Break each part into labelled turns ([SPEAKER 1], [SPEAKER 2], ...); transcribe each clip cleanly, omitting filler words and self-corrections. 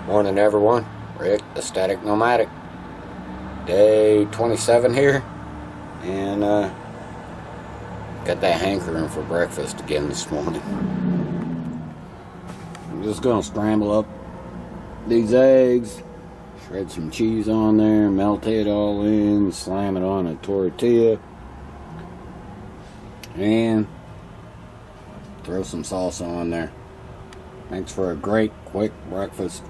[SPEAKER 1] Morning everyone, Rick, the Static Nomadic. Day 27 here, and got that hankering for breakfast again this morning. I'm just gonna scramble up these eggs, shred some cheese on there, melt it all in, slam it on a tortilla, and throw some salsa on there. Thanks for a great quick breakfast.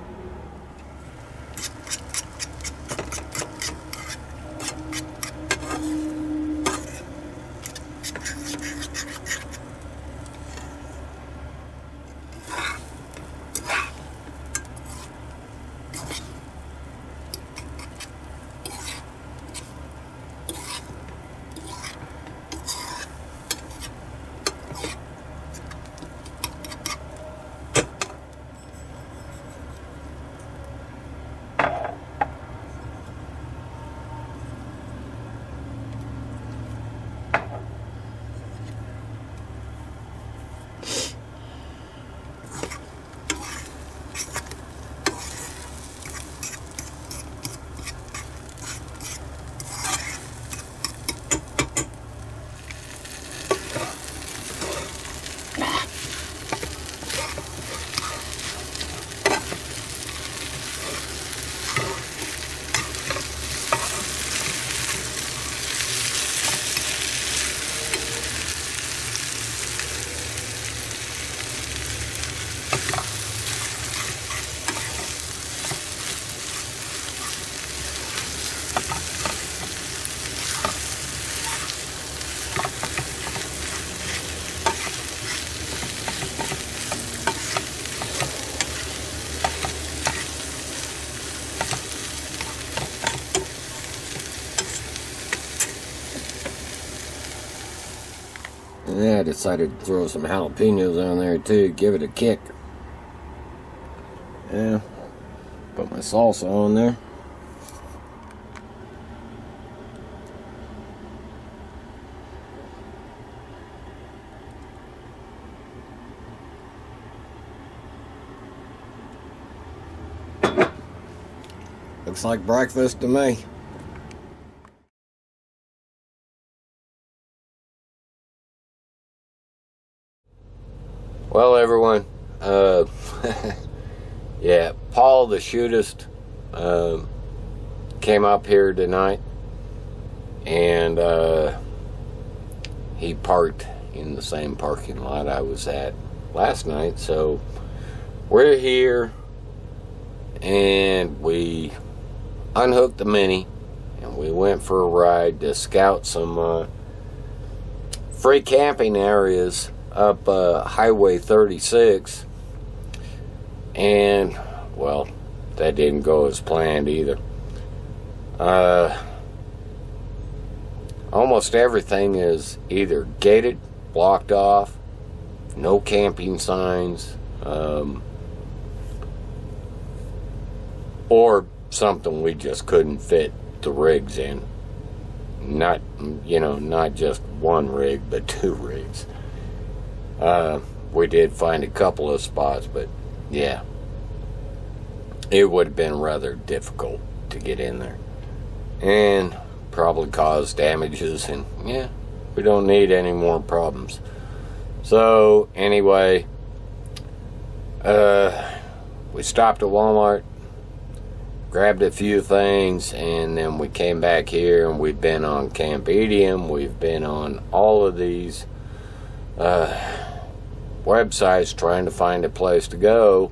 [SPEAKER 1] Yeah, I decided to throw some jalapenos on there too, give it a kick. Yeah, put my salsa on there. Looks like breakfast to me. Well, everyone, yeah, Paul the shootist came up here tonight, and he parked in the same parking lot I was at last night. So we're here, and we unhooked the Mini, and we went for a ride to scout some free camping areas up Highway 36, and well, that didn't go as planned either. Almost everything is either gated, blocked off, no camping signs, or something we just couldn't fit the rigs in. Not just one rig, but two rigs. We did find a couple of spots, but yeah, it would have been rather difficult to get in there and probably cause damages, and yeah, we don't need any more problems. So anyway, we stopped at Walmart, grabbed a few things, and then we came back here, and we've been on Campedium, we've been on all of these websites trying to find a place to go,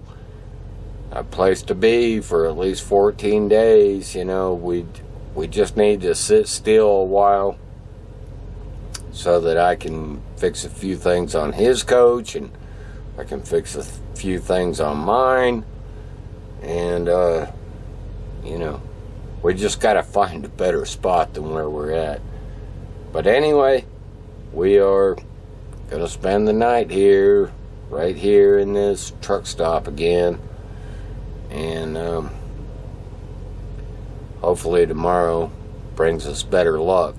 [SPEAKER 1] a place to be for at least 14 days. We just need to sit still a while so that I can fix a few things on his coach, and I can fix a few things on mine, and we just got to find a better spot than where we're at. But anyway, we are gonna spend the night here, right here in this truck stop again, and hopefully tomorrow brings us better luck.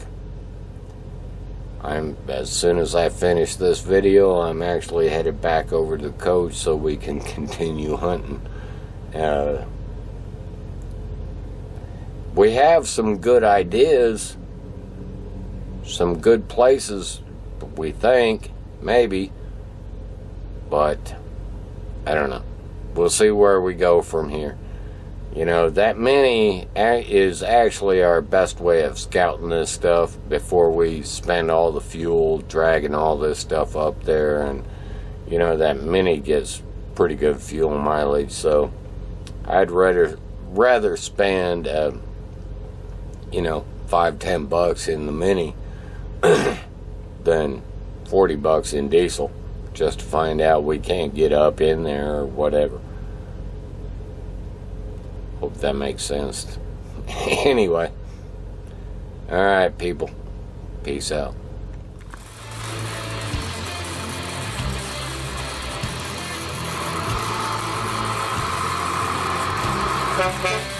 [SPEAKER 1] As soon as I finish this video, I'm actually headed back over to the coach so we can continue hunting. We have some good ideas, some good places, we think, maybe, but I don't know. We'll see where we go from here. You know, that mini is actually our best way of scouting this stuff before we spend all the fuel dragging all this stuff up there. And, you know, that mini gets pretty good fuel mileage, so I'd rather spend, you know, $5-10 in the mini than $40 in diesel just to find out we can't get up in there or whatever. Hope that makes sense. Anyway, all right, people, peace out.
[SPEAKER 2] Thank you.